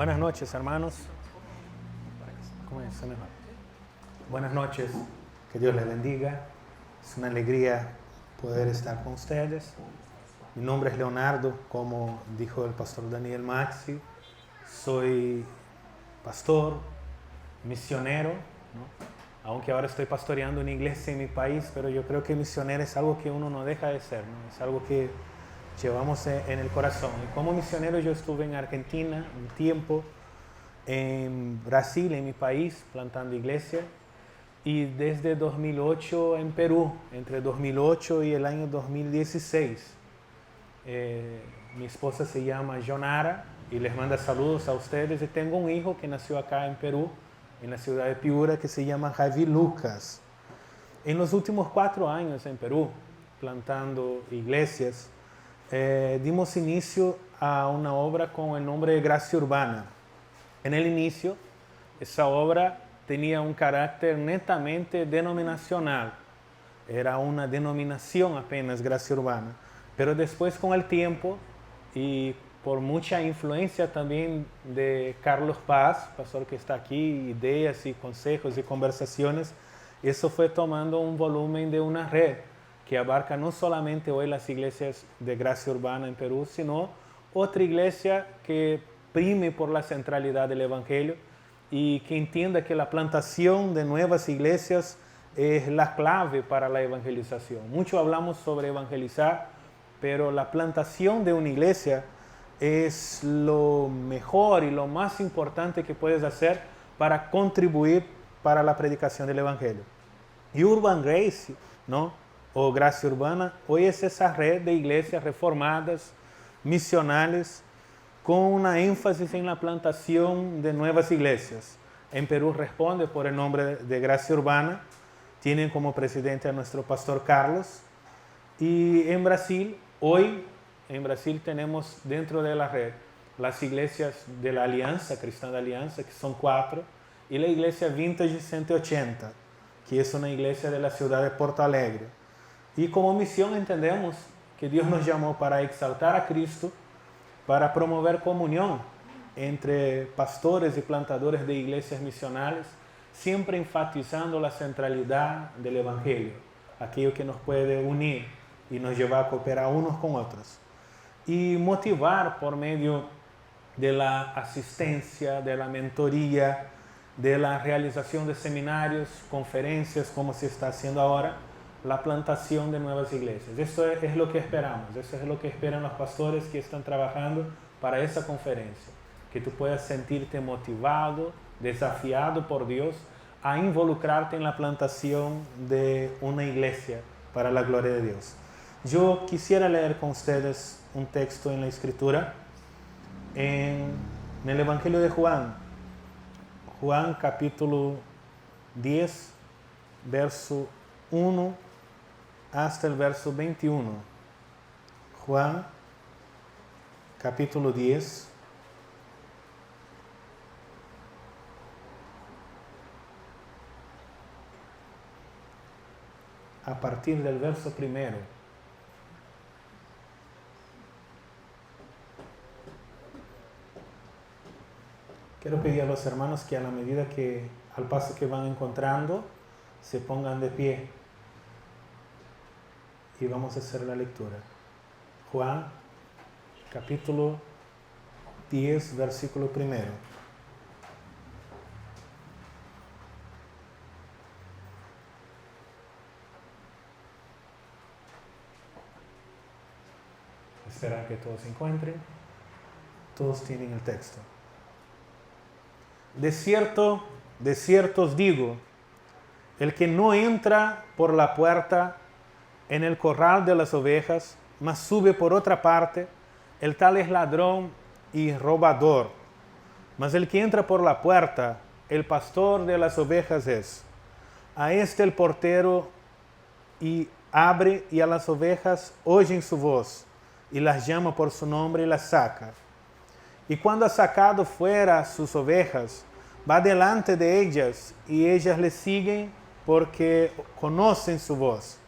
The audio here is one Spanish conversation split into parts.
Buenas noches, hermanos. ¿Cómo es? Buenas noches. Que Dios les bendiga. Es una alegría poder estar con ustedes. Mi nombre es Leonardo, como dijo el pastor Daniel Maxi. Soy pastor, misionero, ¿no? Aunque ahora estoy pastoreando una iglesia en mi país, pero yo creo que misionero es algo que uno no deja de ser, ¿no? Es algo que llevamos en el corazón. Y como misionero yo estuve en Argentina un tiempo, en Brasil, en mi país, plantando iglesia, y desde 2008 en Perú, entre 2008 y el año 2016. Mi esposa se llama Jonara y les manda saludos a ustedes. Y tengo un hijo que nació acá en Perú, en la ciudad de Piura, que se llama Javi Lucas. En los últimos 4 años en Perú, plantando iglesias, dimos inicio a una obra con el nombre de Gracia Urbana. En el inicio, esa obra tenía un carácter netamente denominacional. Era una denominación apenas, Gracia Urbana. Pero después, con el tiempo, y por mucha influencia también de Carlos Paz, pastor que está aquí, ideas y consejos y conversaciones, eso fue tomando un volumen de una red que abarca no solamente hoy las iglesias de Gracia Urbana en Perú, sino otra iglesia que prime por la centralidad del Evangelio y que entienda que la plantación de nuevas iglesias es la clave para la evangelización. Mucho hablamos sobre evangelizar, pero la plantación de una iglesia es lo mejor y lo más importante que puedes hacer para contribuir para la predicación del Evangelio. Y Urban Grace, ¿no? O Gracia Urbana, hoy es esa red de iglesias reformadas, misionales, con una énfasis en la plantación de nuevas iglesias. En Perú responde por el nombre de Gracia Urbana, tienen como presidente a nuestro pastor Carlos. Y en Brasil, hoy en Brasil tenemos dentro de la red las iglesias de la Alianza, Cristã da Aliança, que son 4, y la iglesia Vintage 180, que es una iglesia de la ciudad de Porto Alegre. Y como misión entendemos que Dios nos llamó para exaltar a Cristo, para promover comunión entre pastores y plantadores de iglesias misionales, siempre enfatizando la centralidad del Evangelio, aquello que nos puede unir y nos lleva a cooperar unos con otros. Y motivar por medio de la asistencia, de la mentoría, de la realización de seminarios, conferencias, como se está haciendo ahora, la plantación de nuevas iglesias. Esto es lo que esperamos, eso es lo que esperan los pastores que están trabajando para esa conferencia, que tú puedas sentirte motivado, desafiado por Dios a involucrarte en la plantación de una iglesia para la gloria de Dios. Yo quisiera leer con ustedes un texto en la Escritura, en el Evangelio de Juan, Juan capítulo 10, verso 1 hasta el verso 21. Juan capítulo 10, a partir del verso primero. Quiero pedir a los hermanos que a la medida que, al paso que van encontrando, se pongan de pie y vamos a hacer la lectura. Juan, capítulo 10, versículo 1. Esperar que todos se encuentren. Todos tienen el texto. De cierto os digo, el que no entra por la puerta en el corral de las ovejas, mas sube por otra parte, el tal es ladrón y robador. Mas el que entra por la puerta, el pastor de las ovejas es. A este el portero y abre, y a las ovejas oyen su voz, y las llama por su nombre y las saca. Y cuando ha sacado fuera sus ovejas, va delante de ellas, y ellas le siguen porque conocen su voz.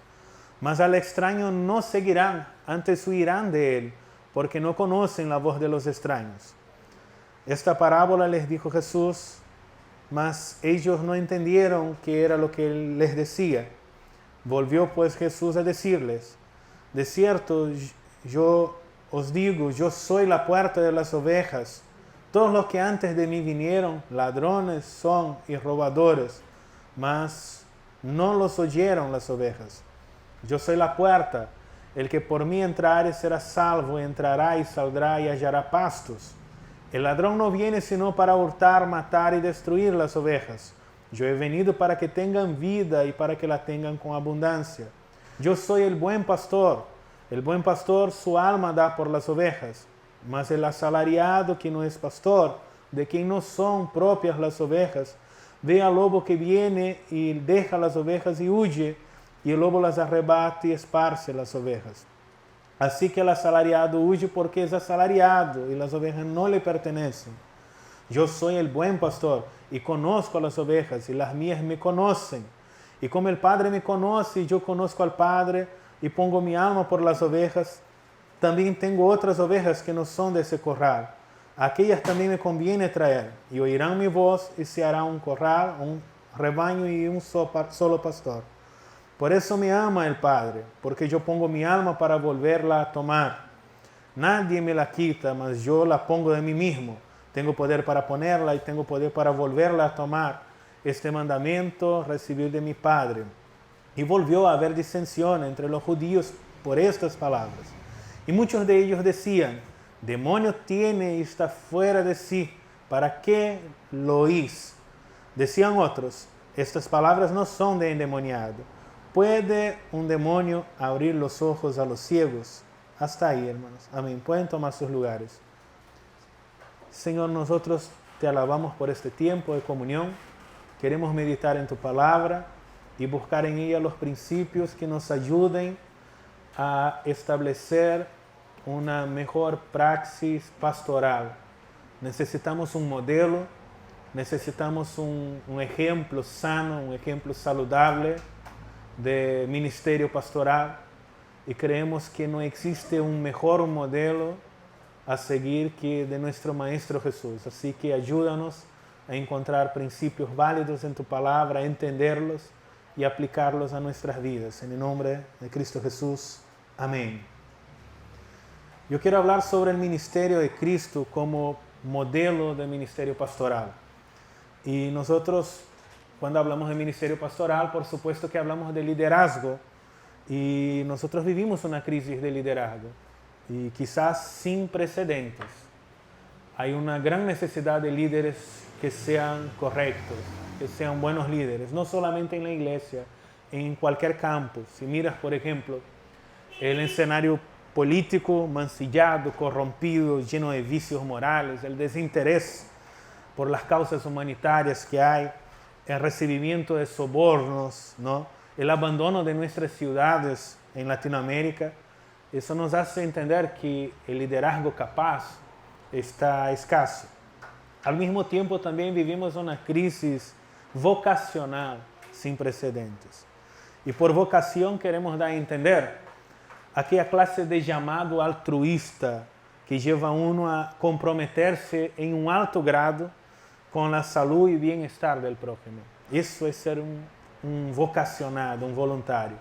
Mas al extraño no seguirán, antes huirán de él, porque no conocen la voz de los extraños. Esta parábola les dijo Jesús, mas ellos no entendieron qué era lo que él les decía. Volvió pues Jesús a decirles, de cierto, yo os digo, yo soy la puerta de las ovejas. Todos los que antes de mí vinieron, ladrones son y robadores, mas no los oyeron las ovejas. Yo soy la puerta. El que por mí entrare será salvo, entrará y saldrá y hallará pastos. El ladrón no viene sino para hurtar, matar y destruir las ovejas. Yo he venido para que tengan vida y para que la tengan con abundancia. Yo soy el buen pastor. El buen pastor su alma da por las ovejas. Mas el asalariado que no es pastor, de quien no son propias las ovejas, ve al lobo que viene y deja las ovejas y huye, y el lobo las arrebata y esparce las ovejas. Así que el asalariado huye porque es asalariado y las ovejas no le pertenecen. Yo soy el buen pastor y conozco a las ovejas y las mías me conocen. Y como el Padre me conoce y yo conozco al Padre y pongo mi alma por las ovejas, también tengo otras ovejas que no son de ese corral. A aquellas también me conviene traer y oirán mi voz y se hará un corral, un rebaño y un solo pastor. Por eso me ama el Padre, porque yo pongo mi alma para volverla a tomar. Nadie me la quita, mas yo la pongo de mí mismo. Tengo poder para ponerla y tengo poder para volverla a tomar. Este mandamiento recibí de mi Padre. Y volvió a haber disensión entre los judíos por estas palabras. Y muchos de ellos decían, demonio tiene y está fuera de sí, ¿para qué lo oís? Decían otros, estas palabras no son de endemoniado. ¿Puede un demonio abrir los ojos a los ciegos? Hasta ahí, hermanos. Amén. Pueden tomar sus lugares. Señor, nosotros te alabamos por este tiempo de comunión. Queremos meditar en tu palabra y buscar en ella los principios que nos ayuden a establecer una mejor praxis pastoral. Necesitamos un modelo, necesitamos un ejemplo sano, un ejemplo saludable de ministerio pastoral y creemos que no existe un mejor modelo a seguir que de nuestro Maestro Jesús. Así que ayúdanos a encontrar principios válidos en tu palabra, a entenderlos y aplicarlos a nuestras vidas. En el nombre de Cristo Jesús. Amén. Yo quiero hablar sobre el ministerio de Cristo como modelo de ministerio pastoral. Y nosotros, cuando hablamos de ministerio pastoral, por supuesto que hablamos de liderazgo. Y nosotros vivimos una crisis de liderazgo. Y quizás sin precedentes. Hay una gran necesidad de líderes que sean correctos, que sean buenos líderes, no solamente en la iglesia, en cualquier campo. Si miras, por ejemplo, el escenario político mancillado, corrompido, lleno de vicios morales, el desinterés por las causas humanitarias que hay, el recibimiento de sobornos, ¿no? El abandono de nuestras ciudades en Latinoamérica, eso nos hace entender que el liderazgo capaz está escaso. Al mismo tiempo también vivimos una crisis vocacional sin precedentes. Y por vocación queremos dar a entender aquella clase de llamado altruista que lleva a uno a comprometerse en un alto grado con la salud y bienestar del prójimo. Eso es ser un vocacionado, un voluntario.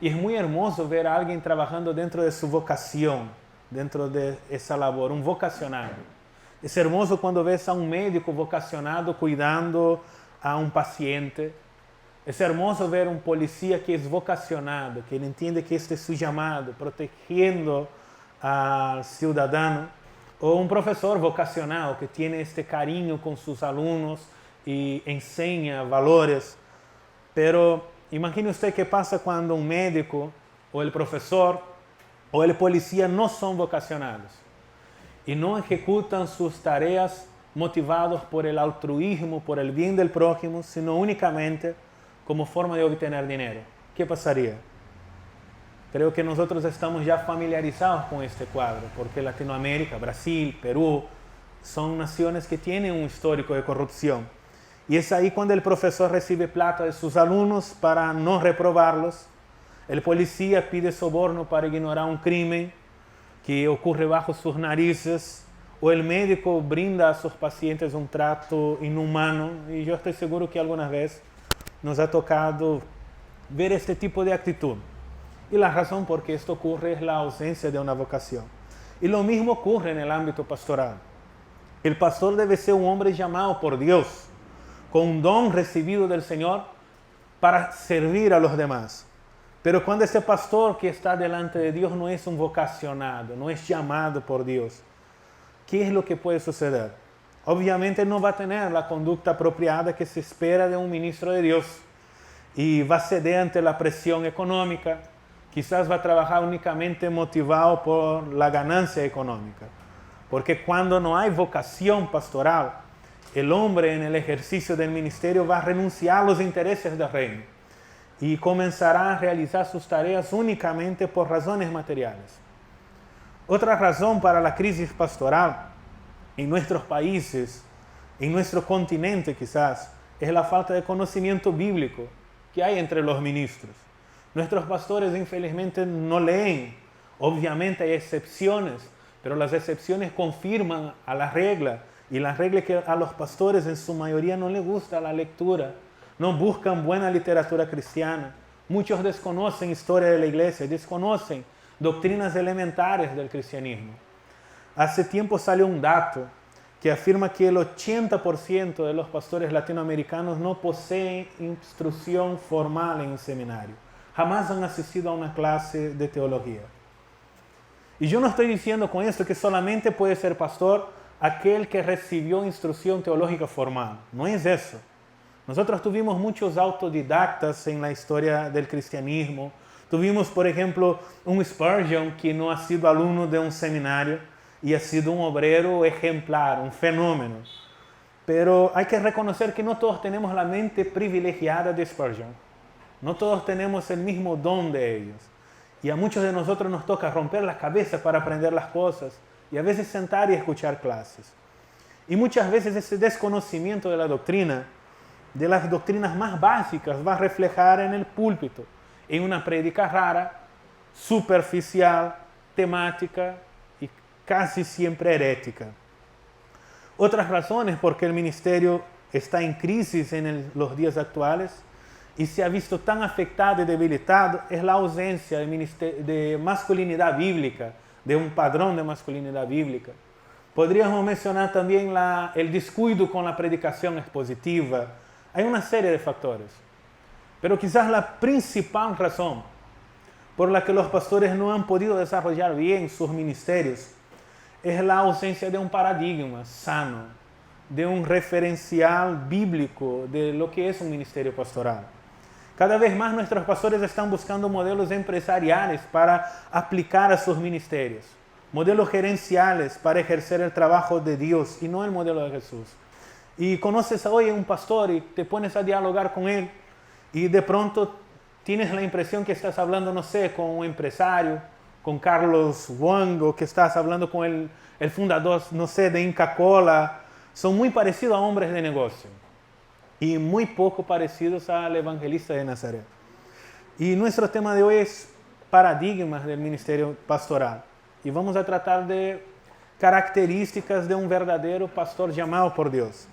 Y es muy hermoso ver a alguien trabajando dentro de su vocación, dentro de esa labor, un vocacionado. Es hermoso cuando ves a un médico vocacionado cuidando a un paciente. Es hermoso ver un policía que es vocacionado, que él entiende que este es su llamado, protegiendo al ciudadano. O un profesor vocacionado que tiene este cariño con sus alumnos y enseña valores. Pero imagine usted qué pasa cuando un médico o el profesor o el policía no son vocacionados y no ejecutan sus tareas motivados por el altruismo, por el bien del prójimo, sino únicamente como forma de obtener dinero. ¿Qué pasaría? Creo que nosotros estamos ya familiarizados con este cuadro, porque Latinoamérica, Brasil, Perú, son naciones que tienen un histórico de corrupción. Y es ahí cuando el profesor recibe plata de sus alumnos para no reprobarlos. El policía pide soborno para ignorar un crimen que ocurre bajo sus narices. o el médico brinda a sus pacientes un trato inhumano, y yo estoy seguro que alguna vez nos ha tocado ver este tipo de actitud. Y la razón por qué esto ocurre es la ausencia de una vocación. Y lo mismo ocurre en el ámbito pastoral. El pastor debe ser un hombre llamado por Dios, con un don recibido del Señor para servir a los demás. Pero cuando ese pastor que está delante de Dios no es un vocacionado, no es llamado por Dios, ¿qué es lo que puede suceder? Obviamente no va a tener la conducta apropiada que se espera de un ministro de Dios y va a ceder ante la presión económica, quizás va a trabajar únicamente motivado por la ganancia económica. Porque cuando no hay vocación pastoral, el hombre en el ejercicio del ministerio va a renunciar a los intereses del reino y comenzará a realizar sus tareas únicamente por razones materiales. Otra razón para la crisis pastoral en nuestros países, en nuestro continente quizás, es la falta de conocimiento bíblico que hay entre los ministros. Nuestros pastores infelizmente no leen. Obviamente hay excepciones, pero las excepciones confirman a la regla. Y la regla es que a los pastores en su mayoría no les gusta la lectura, no buscan buena literatura cristiana. Muchos desconocen historia de la iglesia, desconocen doctrinas elementales del cristianismo. Hace tiempo salió un dato que afirma que el 80% de los pastores latinoamericanos no poseen instrucción formal en un seminario. Jamás han asistido a una clase de teología. Y yo no estoy diciendo con esto que solamente puede ser pastor aquel que recibió instrucción teológica formal. No es eso. Nosotros tuvimos muchos autodidactas en la historia del cristianismo. Tuvimos, por ejemplo, un Spurgeon que no ha sido alumno de un seminario y ha sido un obrero ejemplar, un fenómeno. Pero hay que reconocer que no todos tenemos la mente privilegiada de Spurgeon. No todos tenemos el mismo don de ellos. Y a muchos de nosotros nos toca romper la cabeza para aprender las cosas y a veces sentar y escuchar clases. Y muchas veces ese desconocimiento de la doctrina, de las doctrinas más básicas, va a reflejar en el púlpito, en una prédica rara, superficial, temática y casi siempre herética. Otras razones por qué el ministerio está en crisis en los días actuales y se ha visto tan afectado y debilitado es la ausencia de masculinidad bíblica, de un padrón de masculinidad bíblica. Podríamos mencionar también el descuido con la predicación expositiva. Hay una serie de factores. Pero quizás la principal razón por la que los pastores no han podido desarrollar bien sus ministerios es la ausencia de un paradigma sano, de un referencial bíblico de lo que es un ministerio pastoral. Cada vez más nuestros pastores están buscando modelos empresariales para aplicar a sus ministerios, modelos gerenciales para ejercer el trabajo de Dios y no el modelo de Jesús. Y conoces hoy a un pastor y te pones a dialogar con él y de pronto tienes la impresión que estás hablando, no sé, con un empresario, con Carlos Wang, o que estás hablando con el fundador, no sé, de Inca Kola. Son muy parecidos a hombres de negocio y muy poco parecidos al evangelista de Nazaret. Y nuestro tema de hoy es paradigmas del ministerio pastoral. Y vamos a tratar de características de un verdadero pastor llamado por Dios.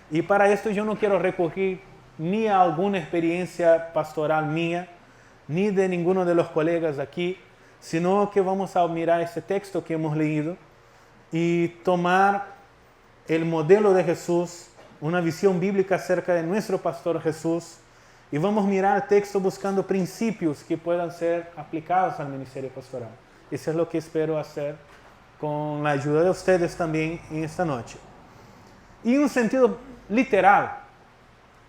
Y para esto yo no quiero recurrir ni a alguna experiencia pastoral mía, ni de ninguno de los colegas aquí, sino que vamos a mirar este texto que hemos leído y tomar el modelo de Jesús, una visión bíblica acerca de nuestro pastor Jesús, y vamos a mirar el texto buscando principios que puedan ser aplicados al ministerio pastoral. Eso es lo que espero hacer con la ayuda de ustedes también en esta noche. Y en un sentido literal,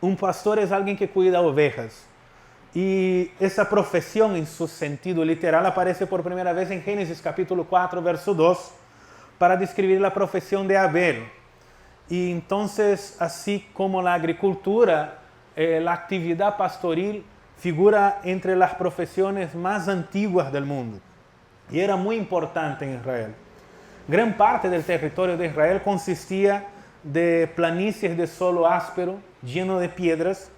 un pastor es alguien que cuida ovejas. Y esa profesión en su sentido literal aparece por primera vez en Génesis capítulo 4, verso 2, para describir la profesión de Abel. Y entonces, así como la agricultura, la actividad pastoril figura entre las profesiones más antiguas del mundo. Y era muy importante en Israel. Gran parte del territorio de Israel consistía de planicies de suelo áspero, lleno de piedras,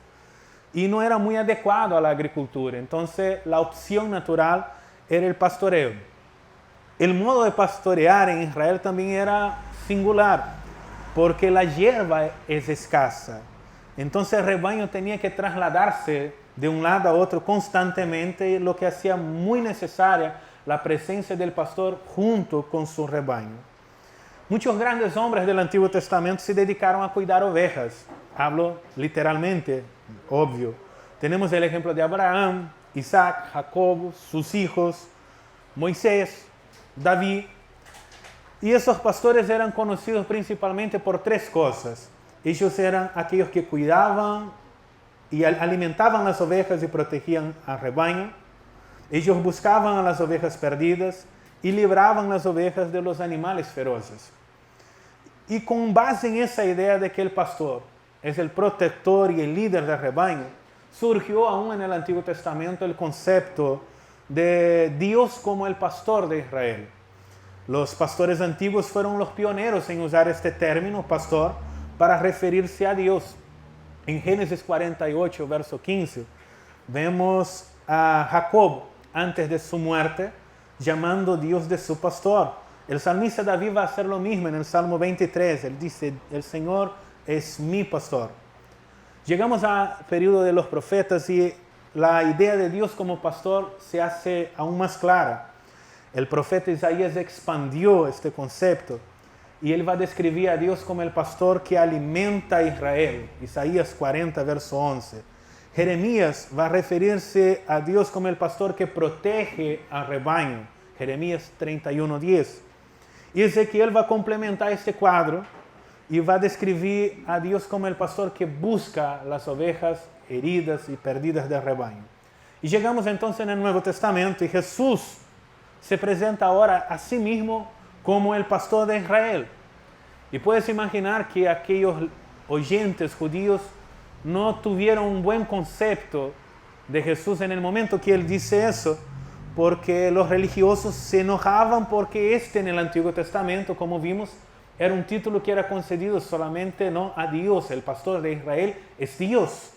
y no era muy adecuado a la agricultura. Entonces, la opción natural era el pastoreo. El modo de pastorear en Israel también era singular, porque la hierba es escasa. Entonces el rebaño tenía que trasladarse de un lado a otro constantemente, lo que hacía muy necesaria la presencia del pastor junto con su rebaño. Muchos grandes hombres del Antiguo Testamento se dedicaron a cuidar ovejas. Hablo literalmente, obvio. Tenemos el ejemplo de Abraham, Isaac, Jacob, sus hijos, Moisés, David. Y esos pastores eran conocidos principalmente por tres cosas. Ellos eran aquellos que cuidaban y alimentaban las ovejas y protegían al rebaño. Ellos buscaban a las ovejas perdidas y libraban las ovejas de los animales feroces. Y con base en esa idea de que el pastor es el protector y el líder del rebaño, surgió aún en el Antiguo Testamento el concepto de Dios como el pastor de Israel. Los pastores antiguos fueron los pioneros en usar este término, pastor, para referirse a Dios. En Génesis 48, verso 15, vemos a Jacob, antes de su muerte, llamando Dios de su pastor. El salmista David va a hacer lo mismo en el Salmo 23. Él dice, el Señor es mi pastor. Llegamos al periodo de los profetas y la idea de Dios como pastor se hace aún más clara. El profeta Isaías expandió este concepto y él va a describir a Dios como el pastor que alimenta a Israel. Isaías 40, verso 11. Jeremías va a referirse a Dios como el pastor que protege al rebaño. Jeremías 31, 10. Y Ezequiel va a complementar este cuadro y va a describir a Dios como el pastor que busca las ovejas heridas y perdidas del rebaño. Y llegamos entonces en el Nuevo Testamento y Jesús se presenta ahora a sí mismo como el pastor de Israel. Y puedes imaginar que aquellos oyentes judíos no tuvieron un buen concepto de Jesús en el momento que él dice eso, porque los religiosos se enojaban porque en el Antiguo Testamento, como vimos, era un título que era concedido solamente no a Dios. El pastor de Israel es Dios.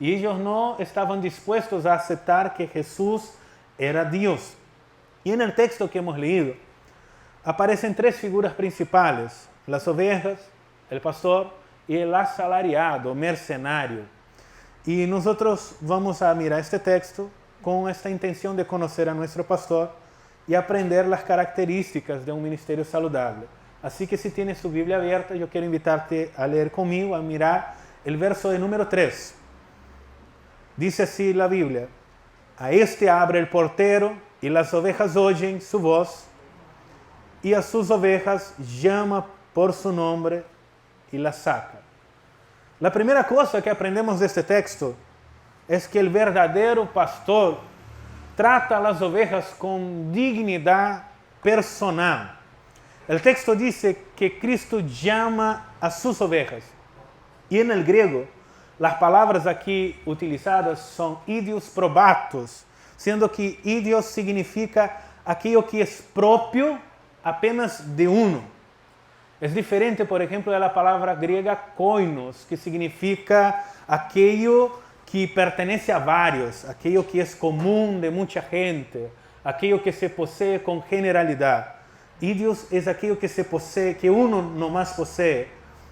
Y ellos no estaban dispuestos a aceptar que Jesús era Dios. Y en el texto que hemos leído aparecen tres figuras principales: las ovejas, el pastor y el asalariado, mercenario. Y nosotros vamos a mirar este texto con esta intención de conocer a nuestro pastor y aprender las características de un ministerio saludable. Así que si tienes tu Biblia abierta, yo quiero invitarte a leer conmigo, a mirar el verso de número 3. Dice así la Biblia: a este abre el portero y las ovejas oyen su voz, y a sus ovejas llama por su nombre y las saca. La primera cosa que aprendemos de este texto es que el verdadero pastor trata a las ovejas con dignidad personal. El texto dice que Cristo llama a sus ovejas. Y en el griego, las palabras aquí utilizadas son idios probatos, siendo que idios significa aquello que es propio apenas de uno. Es diferente, por ejemplo, de la palabra griega koinos, que significa aquello que pertenece a varios, aquello que es común de mucha gente, aquello que se posee con generalidad. Idios es aquello que se posee, que uno nomás posee.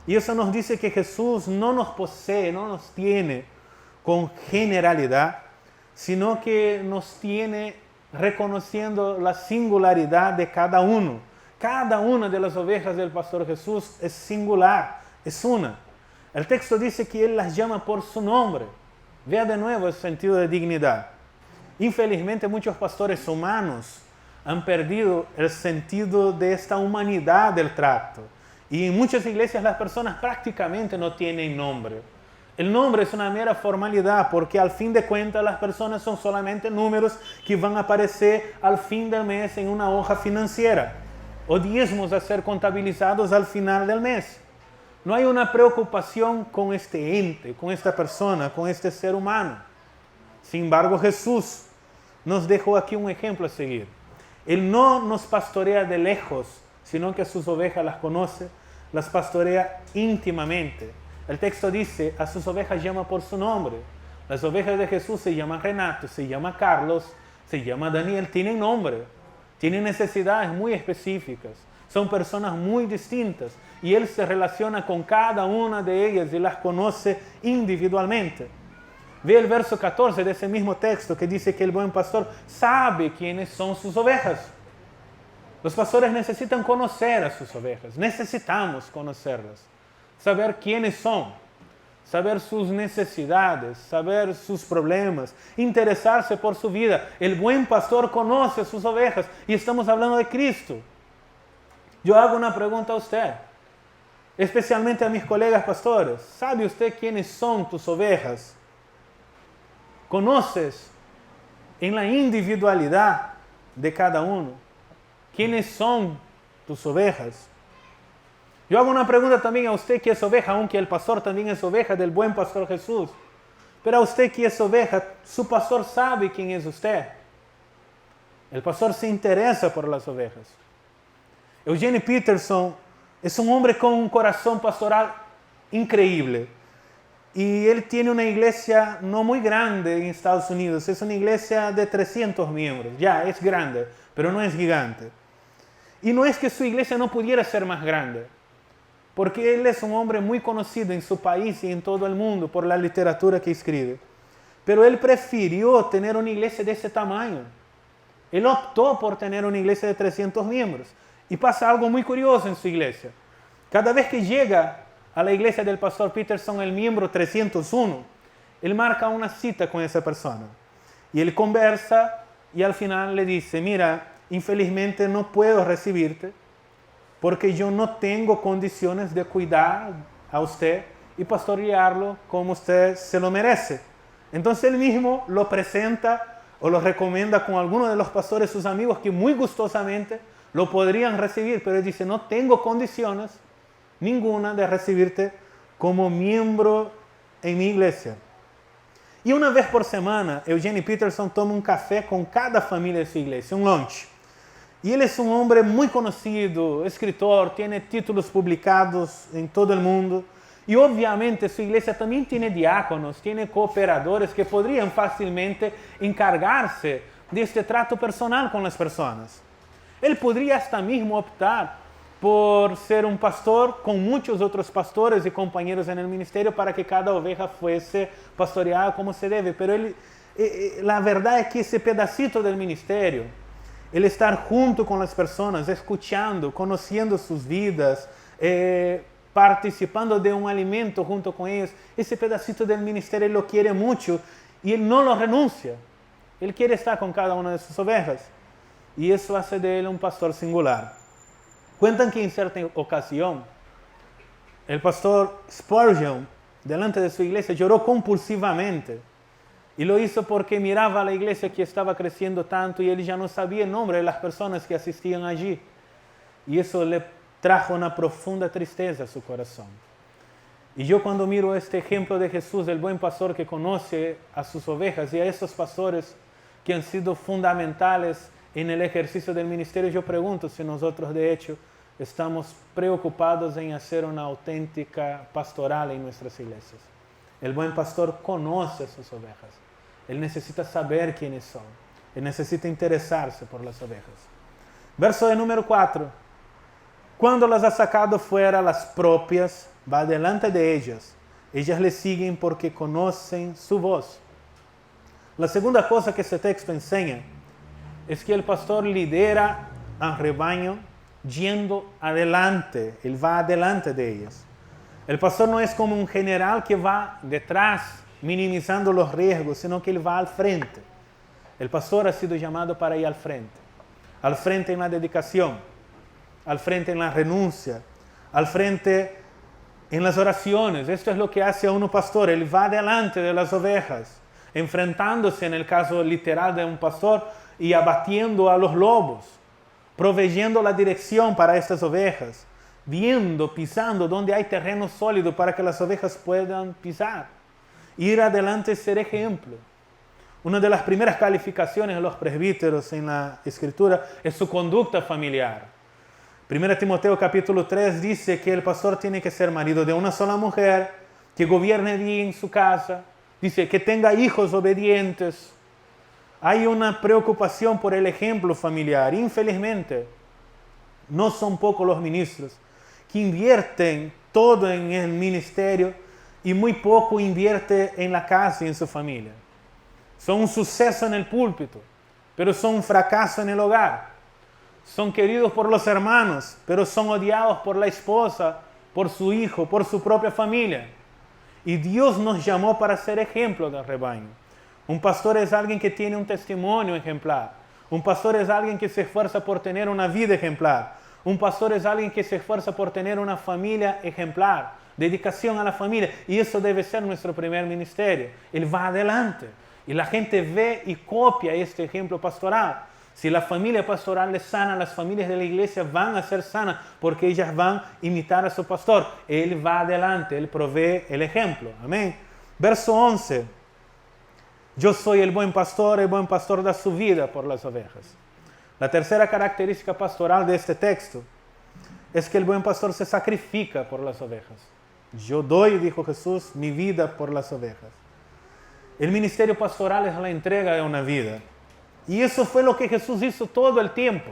Y eso nos dice que Jesús no nos posee, no nos tiene con generalidad, sino que nos tiene reconociendo la singularidad de cada uno. Cada una de las ovejas del pastor Jesús es singular, es una. El texto dice que Él las llama por su nombre. Vea de nuevo el sentido de dignidad. Infelizmente, muchos pastores humanos han perdido el sentido de esta humanidad del trato. Y en muchas iglesias las personas prácticamente no tienen nombre. El nombre es una mera formalidad, porque al fin de cuentas las personas son solamente números que van a aparecer al fin del mes en una hoja financiera, o diezmos a ser contabilizados al final del mes. No hay una preocupación con este ente, con esta persona, con este ser humano. Sin embargo, Jesús nos dejó aquí un ejemplo a seguir. Él no nos pastorea de lejos, sino que a sus ovejas las conoce, las pastorea íntimamente. El texto dice, a sus ovejas llama por su nombre. Las ovejas de Jesús se llaman Renato, se llama Carlos, se llama Daniel, tienen nombre, tienen necesidades muy específicas. Son personas muy distintas y Él se relaciona con cada una de ellas y las conoce individualmente. Ve el verso 14 de ese mismo texto que dice que el buen pastor sabe quiénes son sus ovejas. Los pastores necesitan conocer a sus ovejas, necesitamos conocerlas, saber quiénes son, saber sus necesidades, saber sus problemas, interesarse por su vida. El buen pastor conoce a sus ovejas y estamos hablando de Cristo. Yo hago una pregunta a usted, especialmente a mis colegas pastores. ¿Sabe usted quiénes son tus ovejas? ¿Conoces en la individualidad de cada uno quiénes son tus ovejas? Yo hago una pregunta también a usted que es oveja, aunque el pastor también es oveja del buen pastor Jesús. Pero a usted que es oveja, su pastor sabe quién es usted. El pastor se interesa por las ovejas. Eugene Peterson es un hombre con un corazón pastoral increíble. Y él tiene una iglesia no muy grande en Estados Unidos. Es una iglesia de 300 miembros. Ya, es grande, pero no es gigante. Y no es que su iglesia no pudiera ser más grande, porque él es un hombre muy conocido en su país y en todo el mundo por la literatura que escribe. Pero él prefirió tener una iglesia de ese tamaño. Él optó por tener una iglesia de 300 miembros. Y pasa algo muy curioso en su iglesia. Cada vez que llega a la iglesia del pastor Peterson, el miembro 301, él marca una cita con esa persona. Y él conversa y al final le dice, mira, infelizmente no puedo recibirte porque yo no tengo condiciones de cuidar a usted y pastorearlo como usted se lo merece. Entonces él mismo lo presenta o lo recomienda con algunos de los pastores, sus amigos, que muy gustosamente lo podrían recibir, pero él dice, no tengo condiciones ninguna de recibirte como miembro en mi iglesia. Y una vez por semana, Eugene Peterson toma un café con cada familia de su iglesia, un lunch. Y él es un hombre muy conocido, escritor, tiene títulos publicados en todo el mundo. Y obviamente su iglesia también tiene diáconos, tiene cooperadores que podrían fácilmente encargarse de este trato personal con las personas. Él podría hasta mismo optar por ser un pastor con muchos otros pastores y compañeros en el ministerio para que cada oveja fuese pastoreada como se debe. Pero la verdad es que ese pedacito del ministerio, el estar junto con las personas, escuchando, conociendo sus vidas, participando de un alimento junto con ellos, ese pedacito del ministerio él lo quiere mucho y él no lo renuncia. Él quiere estar con cada una de sus ovejas y eso hace de él un pastor singular. Cuentan que en cierta ocasión el pastor Spurgeon, delante de su iglesia, lloró compulsivamente. Y lo hizo porque miraba a la iglesia que estaba creciendo tanto y él ya no sabía el nombre de las personas que asistían allí. Y eso le trajo una profunda tristeza a su corazón. Y yo cuando miro este ejemplo de Jesús, el buen pastor que conoce a sus ovejas y a esos pastores que han sido fundamentales en el ejercicio del ministerio, yo pregunto si nosotros de hecho estamos preocupados en hacer una auténtica pastoral en nuestras iglesias. El buen pastor conoce a sus ovejas. Él necesita saber quiénes son. Él necesita interesarse por las ovejas. Verso de número 4. Cuando las ha sacado fuera las propias, va delante de ellas. Ellas le siguen porque conocen su voz. La segunda cosa que este texto enseña es que el pastor lidera al rebaño yendo adelante. Él va adelante de ellas. El pastor no es como un general que va detrás, minimizando los riesgos, sino que él va al frente. El pastor ha sido llamado para ir al frente en la dedicación, al frente en la renuncia, al frente en las oraciones. Esto es lo que hace a uno pastor. Él va delante de las ovejas, enfrentándose en el caso literal de un pastor y abatiendo a los lobos, proveyendo la dirección para estas ovejas, viendo, pisando donde hay terreno sólido para que las ovejas puedan pisar. Ir adelante es ser ejemplo. Una de las primeras calificaciones de los presbíteros en la Escritura es su conducta familiar. 1 Timoteo capítulo 3 dice que el pastor tiene que ser marido de una sola mujer, que gobierne bien su casa, dice que tenga hijos obedientes. Hay una preocupación por el ejemplo familiar. Infelizmente, no son pocos los ministros que invierten todo en el ministerio y muy poco invierte en la casa y en su familia. Son un suceso en el púlpito, pero son un fracaso en el hogar. Son queridos por los hermanos, pero son odiados por la esposa, por su hijo, por su propia familia. Y Dios nos llamó para ser ejemplo del rebaño. Un pastor es alguien que tiene un testimonio ejemplar. Un pastor es alguien que se esfuerza por tener una vida ejemplar. Un pastor es alguien que se esfuerza por tener una familia ejemplar. Dedicación a la familia. Y eso debe ser nuestro primer ministerio. Él va adelante. Y la gente ve y copia este ejemplo pastoral. Si la familia pastoral es sana, las familias de la iglesia van a ser sanas porque ellas van a imitar a su pastor. Él va adelante, Él provee el ejemplo. Amén. Verso 11. Yo soy el buen pastor da su vida por las ovejas. La tercera característica pastoral de este texto es que el buen pastor se sacrifica por las ovejas. Yo doy, dijo Jesús, mi vida por las ovejas. El ministerio pastoral es la entrega de una vida. Y eso fue lo que Jesús hizo todo el tiempo.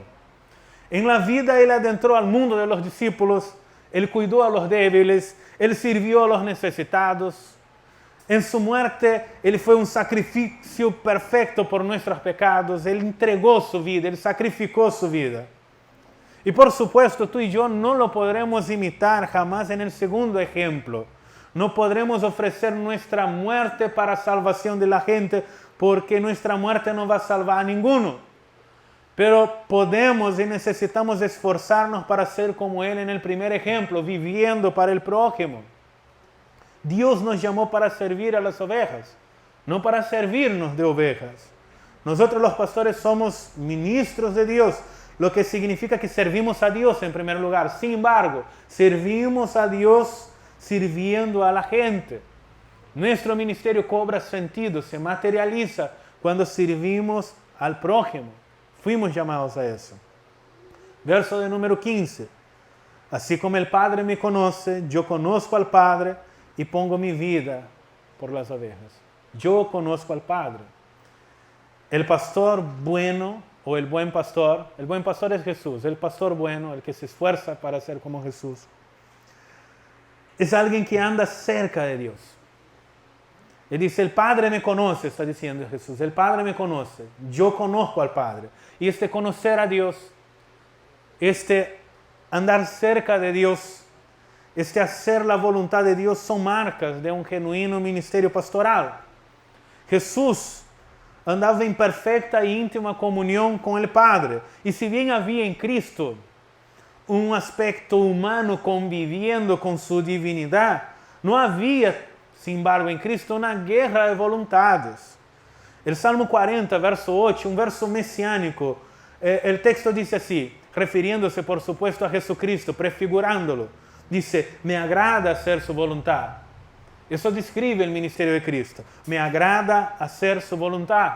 En la vida Él adentró al mundo de los discípulos, Él cuidó a los débiles, Él sirvió a los necesitados. En su muerte, Él fue un sacrificio perfecto por nuestros pecados. Él entregó su vida, Él sacrificó su vida. Y por supuesto, tú y yo no lo podremos imitar jamás en el segundo ejemplo. No podremos ofrecer nuestra muerte para salvación de la gente porque nuestra muerte no va a salvar a ninguno. Pero podemos y necesitamos esforzarnos para ser como Él en el primer ejemplo, viviendo para el prójimo. Dios nos llamó para servir a las ovejas, no para servirnos de ovejas. Nosotros los pastores somos ministros de Dios, lo que significa que servimos a Dios en primer lugar. Sin embargo, servimos a Dios sirviendo a la gente. Nuestro ministerio cobra sentido, se materializa cuando servimos al prójimo. Fuimos llamados a eso. Verso de número 15. Así como el Padre me conoce, yo conozco al Padre y pongo mi vida por las ovejas. Yo conozco al Padre. El pastor bueno o el buen pastor es Jesús. El pastor bueno, el que se esfuerza para ser como Jesús, es alguien que anda cerca de Dios. Él dice, el Padre me conoce, está diciendo Jesús. El Padre me conoce. Yo conozco al Padre. Y este conocer a Dios, este andar cerca de Dios, este hacer la voluntad de Dios son marcas de un genuino ministerio pastoral. Jesús andaba en perfecta e íntima comunión con el Padre. Y si bien había en Cristo un aspecto humano conviviendo con su divinidad, no había, sin embargo, en Cristo una guerra de voluntades. El Salmo 40, verso 8, un verso mesiánico, el texto dice así, refiriéndose por supuesto a Jesucristo, prefigurándolo. Dice, me agrada hacer su voluntad. Eso describe el ministerio de Cristo. Me agrada hacer su voluntad.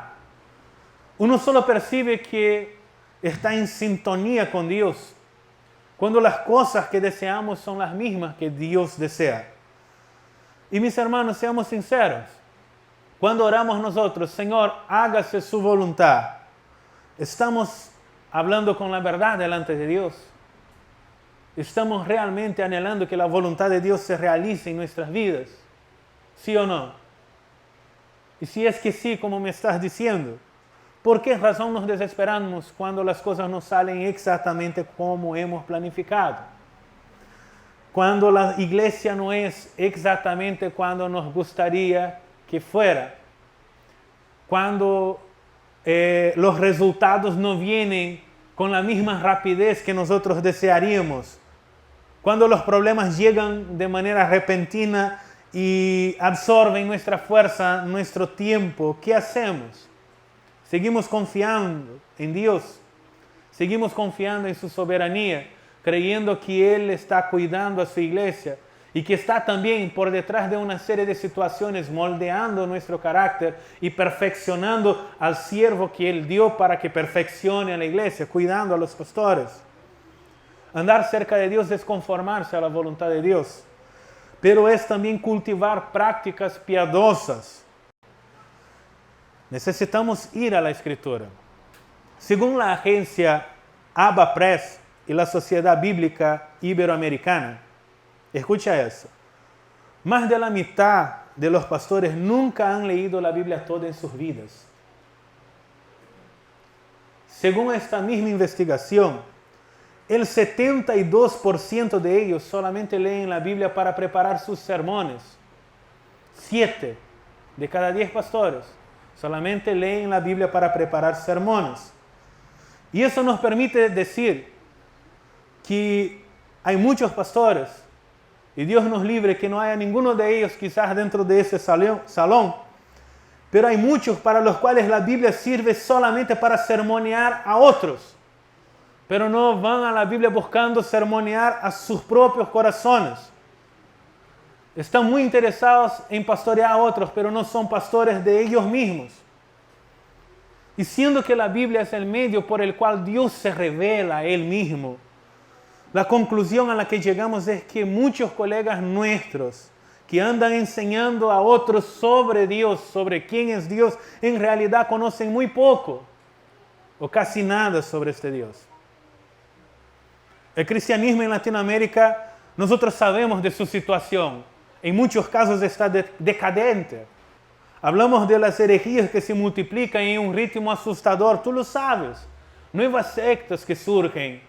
Uno solo percibe que está en sintonía con Dios cuando las cosas que deseamos son las mismas que Dios desea. Y mis hermanos, seamos sinceros. Cuando oramos nosotros, Señor, hágase su voluntad, estamos hablando con la verdad delante de Dios. Estamos realmente anhelando que la voluntad de Dios se realice en nuestras vidas. ¿Sí o no? Y si es que sí, como me estás diciendo, ¿por qué razón nos desesperamos cuando las cosas no salen exactamente como hemos planificado? Cuando la iglesia no es exactamente cuando nos gustaría que fuera. Cuando los resultados no vienen con la misma rapidez que nosotros desearíamos. Cuando los problemas llegan de manera repentina y absorben nuestra fuerza, nuestro tiempo, ¿qué hacemos? Seguimos confiando en Dios. Seguimos confiando en su soberanía, creyendo que Él está cuidando a su iglesia y que está también por detrás de una serie de situaciones moldeando nuestro carácter y perfeccionando al siervo que Él dio para que perfeccione a la iglesia, cuidando a los pastores. Andar cerca de Dios es conformarse a la voluntad de Dios, pero es también cultivar prácticas piadosas. Necesitamos ir a la Escritura. Según la agencia ABA Press, y la Sociedad Bíblica Iberoamericana. Escucha eso. Más de la mitad de los pastores nunca han leído la Biblia toda en sus vidas. Según esta misma investigación, el 72% de ellos solamente leen la Biblia para preparar sus sermones. 7 de cada 10 pastores solamente leen la Biblia para preparar sermones. Y eso nos permite decir que hay muchos pastores, y Dios nos libre que no haya ninguno de ellos quizás dentro de ese salón, pero hay muchos para los cuales la Biblia sirve solamente para sermonear a otros, pero no van a la Biblia buscando sermonear a sus propios corazones. Están muy interesados en pastorear a otros, pero no son pastores de ellos mismos. Y siendo que la Biblia es el medio por el cual Dios se revela a Él mismo, la conclusión a la que llegamos es que muchos colegas nuestros que andan enseñando a otros sobre Dios, sobre quién es Dios, en realidad conocen muy poco o casi nada sobre este Dios. El cristianismo en Latinoamérica, nosotros sabemos de su situación. En muchos casos está decadente. Hablamos de las herejías que se multiplican en un ritmo asustador, tú lo sabes. Nuevas sectas que surgen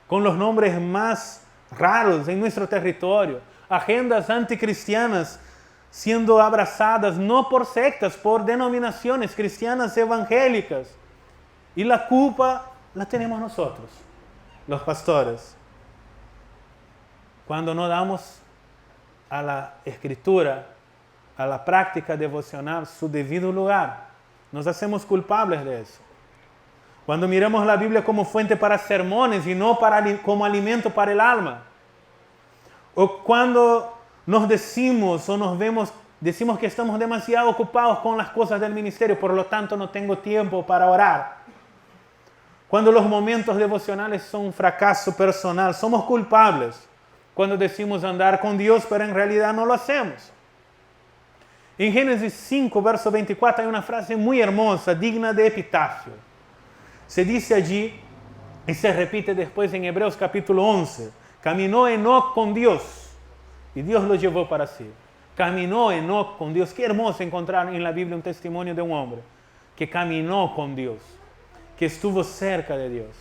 con los nombres más raros en nuestro territorio. Agendas anticristianas siendo abrazadas no por sectas, por denominaciones cristianas evangélicas. Y la culpa la tenemos nosotros, los pastores. Cuando no damos a la Escritura, a la práctica devocional, su debido lugar, nos hacemos culpables de eso. Cuando miramos la Biblia como fuente para sermones y no como alimento para el alma. O cuando nos decimos que estamos demasiado ocupados con las cosas del ministerio, por lo tanto no tengo tiempo para orar. Cuando los momentos devocionales son un fracaso personal, somos culpables. Cuando decimos andar con Dios, pero en realidad no lo hacemos. En Génesis 5, verso 24, hay una frase muy hermosa, digna de epitafio. Se dice allí, y se repite después en Hebreos capítulo 11, caminó Enoc con Dios, y Dios lo llevó para sí. Caminó Enoc con Dios. Qué hermoso encontrar en la Biblia un testimonio de un hombre que caminó con Dios, que estuvo cerca de Dios.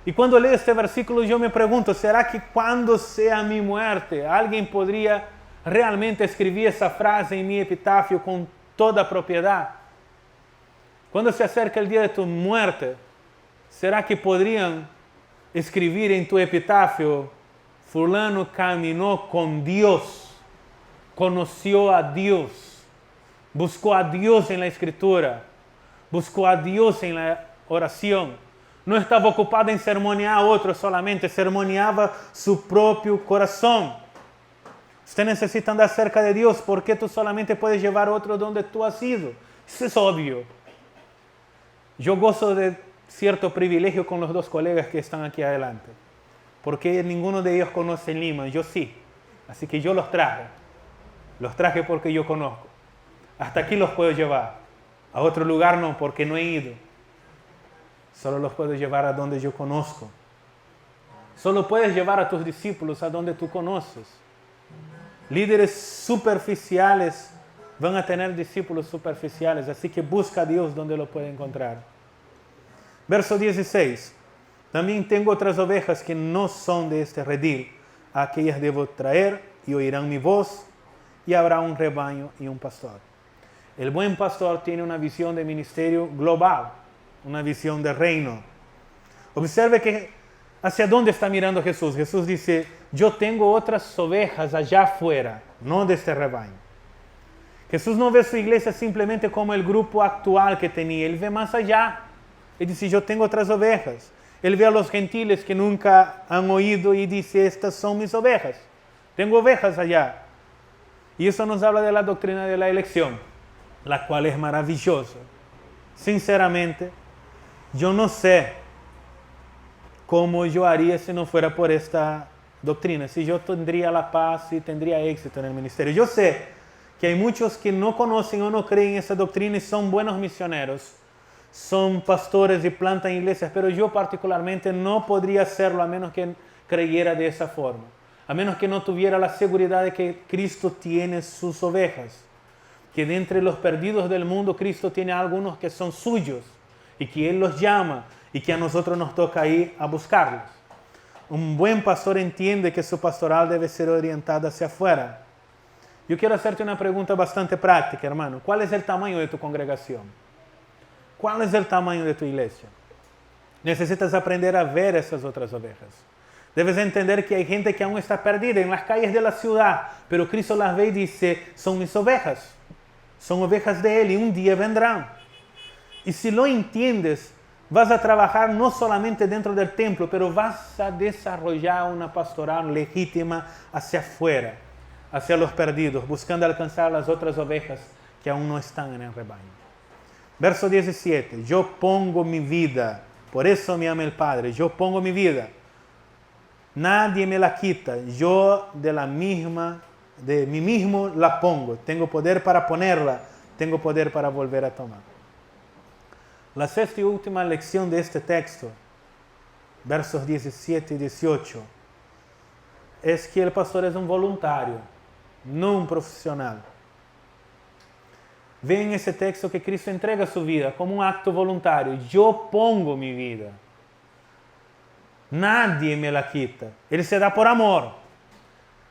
Y cuando leo este versículo yo me pregunto, ¿será que cuando sea mi muerte alguien podría realmente escribir esa frase en mi epitafio con toda propiedad? Cuando se acerca el día de tu muerte, ¿será que podrían escribir en tu epitafio, fulano caminó con Dios, conoció a Dios, buscó a Dios en la Escritura, buscó a Dios en la oración? No estaba ocupado en sermonear a otros solamente, sermoneaba su propio corazón. Usted necesita andar cerca de Dios porque tú solamente puedes llevar a otro donde tú has ido. Eso es obvio. Yo gozo de cierto privilegio con los dos colegas que están aquí adelante, porque ninguno de ellos conoce Lima, yo sí. Así que yo los traje. Los traje porque yo conozco. Hasta aquí los puedo llevar. A otro lugar no, porque no he ido. Solo los puedo llevar a donde yo conozco. Solo puedes llevar a tus discípulos a donde tú conoces. Líderes superficiales van a tener discípulos superficiales, así que busca a Dios donde lo puede encontrar. Verso 16. También tengo otras ovejas que no son de este redil. A aquellas debo traer y oirán mi voz, y habrá un rebaño y un pastor. El buen pastor tiene una visión de ministerio global, una visión de reino. Observe que hacia dónde está mirando Jesús. Jesús dice, yo tengo otras ovejas allá afuera, no de este rebaño. Jesús no ve su iglesia simplemente como el grupo actual que tenía, Él ve más allá. Él dice, yo tengo otras ovejas. Él ve a los gentiles que nunca han oído y dice, estas son mis ovejas. Tengo ovejas allá. Y eso nos habla de la doctrina de la elección, la cual es maravillosa. Sinceramente, yo no sé cómo yo haría si no fuera por esta doctrina, si yo tendría la paz y tendría éxito en el ministerio. Yo sé que hay muchos que no conocen o no creen en esa doctrina y son buenos misioneros, son pastores y plantan iglesias, pero yo particularmente no podría hacerlo a menos que creyera de esa forma, a menos que no tuviera la seguridad de que Cristo tiene sus ovejas, que de entre los perdidos del mundo Cristo tiene algunos que son suyos y que Él los llama y que a nosotros nos toca ir a buscarlos. Un buen pastor entiende que su pastoral debe ser orientada hacia afuera. Yo quiero hacerte una pregunta bastante práctica, hermano. ¿Cuál es el tamaño de tu congregación? ¿Cuál es el tamaño de tu iglesia? Necesitas aprender a ver esas otras ovejas. Debes entender que hay gente que aún está perdida en las calles de la ciudad, pero Cristo las ve y dice, son mis ovejas. Son ovejas de Él y un día vendrán. Y si lo entiendes, vas a trabajar no solamente dentro del templo, pero vas a desarrollar una pastoral legítima hacia afuera, hacia los perdidos, buscando alcanzar las otras ovejas que aún no están en el rebaño. Verso 17, yo pongo mi vida, por eso me ama el Padre, yo pongo mi vida. Nadie me la quita, yo de mí mismo la pongo. Tengo poder para ponerla, tengo poder para volver a tomar. La sexta y última lección de este texto, versos 17 y 18, es que el pastor es un voluntario, no un profesional. Ve en ese texto que Cristo entrega su vida como un acto voluntario. Yo pongo mi vida. Nadie me la quita. Él se da por amor.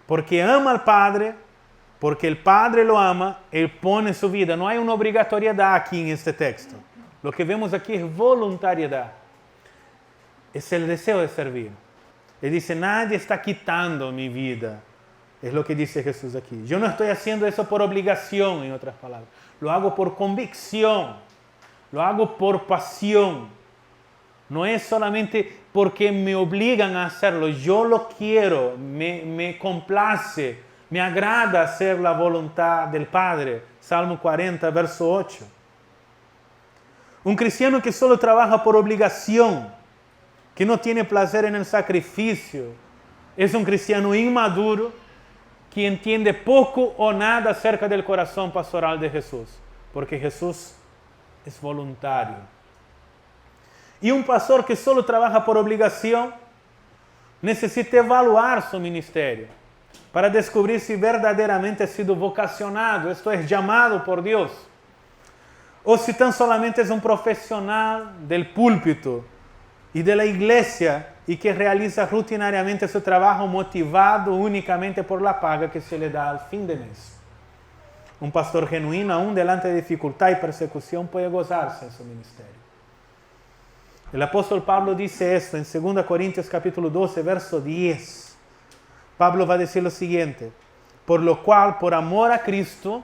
Porque ama al Padre, porque el Padre lo ama, Él pone su vida. No hay una obligatoriedad aquí en este texto. Lo que vemos aquí es voluntariedad. Es el deseo de servir. Él dice, nadie está quitando mi vida. Es lo que dice Jesús aquí. Yo no estoy haciendo eso por obligación, en otras palabras. Lo hago por convicción. Lo hago por pasión. No es solamente porque me obligan a hacerlo. Yo lo quiero, me complace, me agrada hacer la voluntad del Padre. Salmo 40, verso 8. Un cristiano que solo trabaja por obligación, que no tiene placer en el sacrificio, es un cristiano inmaduro que entiende poco o nada acerca del corazón pastoral de Jesús, porque Jesús es voluntario. Y un pastor que solo trabaja por obligación necesita evaluar su ministerio para descubrir si verdaderamente ha sido vocacionado, esto es, llamado por Dios, o si tan solamente es un profesional del púlpito y de la iglesia y que realiza rutinariamente su trabajo motivado únicamente por la paga que se le da al fin de mes. Un pastor genuino, aún delante de dificultad y persecución, puede gozarse en su ministerio. El apóstol Pablo dice esto en 2 Corintios capítulo 12, verso 10. Pablo va a decir lo siguiente, por lo cual, por amor a Cristo,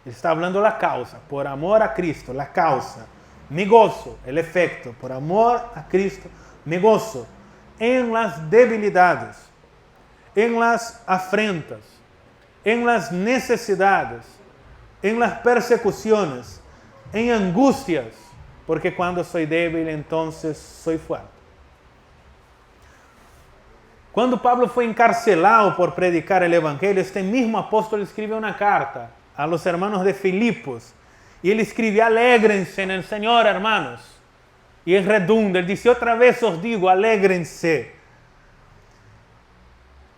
él está hablando de la causa, por amor a Cristo, la causa, me gozo, el efecto, por amor a Cristo, me gozo en las debilidades, en las afrentas, en las necesidades, en las persecuciones, en angustias, porque cuando soy débil, entonces soy fuerte. Cuando Pablo fue encarcelado por predicar el Evangelio, este mismo apóstol escribe una carta a los hermanos de Filipos, y él escribe, alégrense en el Señor, hermanos. Y él redunda, él dice, otra vez os digo, alégrense.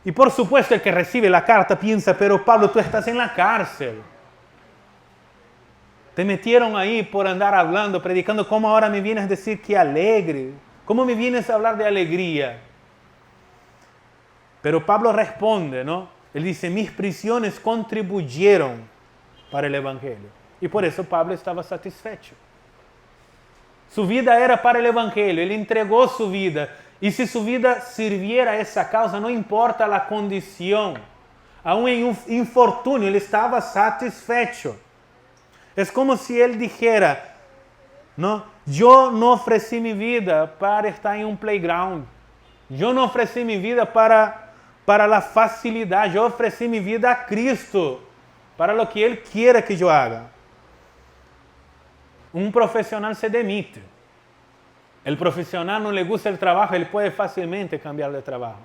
Y por supuesto el que recibe la carta piensa, pero Pablo, tú estás en la cárcel. Te metieron ahí por andar hablando, predicando, ¿cómo ahora me vienes a decir que alegre? ¿Cómo me vienes a hablar de alegría? Pero Pablo responde, ¿no? Él dice, mis prisiones contribuyeron para el Evangelio. Y por eso Pablo estaba satisfecho. Su vida era para el Evangelio, él entregó su vida. Y si su vida sirviera a esa causa, no importa la condición, aún en un infortunio, él estaba satisfecho. Es como si él dijera, ¿no? Yo no ofrecí mi vida para estar en un playground. Yo no ofrecí mi vida para la facilidad. Yo ofrecí mi vida a Cristo, para lo que Él quiera que yo haga. Un profesional se demite. El profesional no le gusta el trabajo, él puede fácilmente cambiar de trabajo.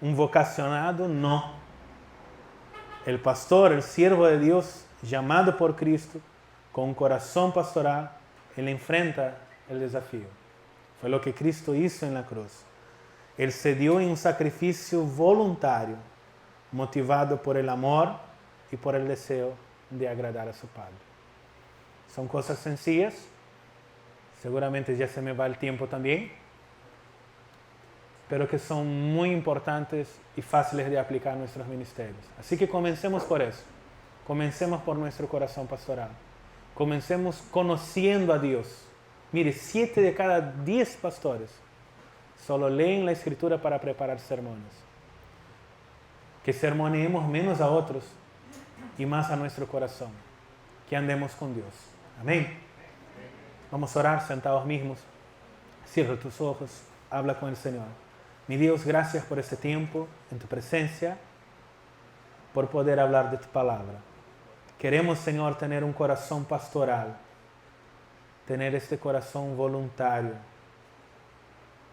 Un vocacionado no. El pastor, el siervo de Dios, llamado por Cristo, con un corazón pastoral, Él enfrenta el desafío. Fue lo que Cristo hizo en la cruz. Él se dio en un sacrificio voluntario, motivado por el amor y por el deseo de agradar a su Padre. Son cosas sencillas. Seguramente ya se me va el tiempo también, pero que son muy importantes y fáciles de aplicar en nuestros ministerios. Así que comencemos por eso. Comencemos por nuestro corazón pastoral. Comencemos conociendo a Dios. Mire, 7 de cada 10 pastores solo leen la Escritura para preparar sermones. Que sermoneemos menos a otros y más a nuestro corazón. Que andemos con Dios. Amén. Vamos a orar sentados mismos. Cierra tus ojos, habla con el Señor. Mi Dios, gracias por este tiempo en tu presencia, por poder hablar de tu palabra. Queremos, Señor, tener un corazón pastoral, tener este corazón voluntario,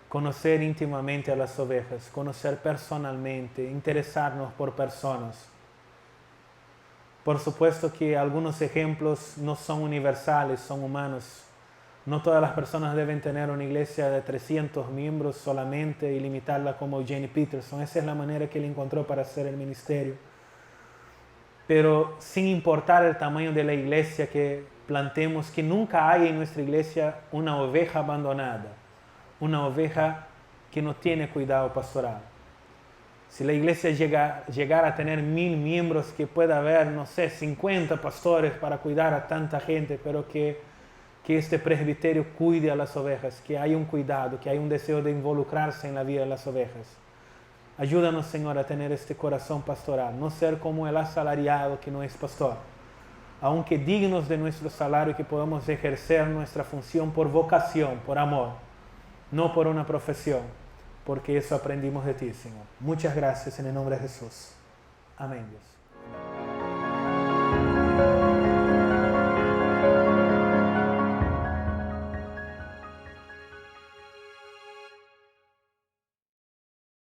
conocer íntimamente a las ovejas, conocer personalmente, interesarnos por personas. Por supuesto que algunos ejemplos no son universales, son humanos. No todas las personas deben tener una iglesia de 300 miembros solamente y limitarla como Eugene Peterson. Esa es la manera que él encontró para hacer el ministerio. Pero sin importar el tamaño de la iglesia que plantemos, que nunca haya en nuestra iglesia una oveja abandonada, una oveja que no tiene cuidado pastoral. Si la iglesia llegara a tener 1000 miembros, que pueda haber, 50 pastores para cuidar a tanta gente, pero que este presbiterio cuide a las ovejas, que haya un cuidado, que haya un deseo de involucrarse en la vida de las ovejas. Ayúdanos, Señor, a tener este corazón pastoral, no ser como el asalariado que no es pastor. Aunque dignos de nuestro salario, que podamos ejercer nuestra función por vocación, por amor, no por una profesión, porque eso aprendimos de ti, Señor. Muchas gracias en el nombre de Jesús. Amén, Dios.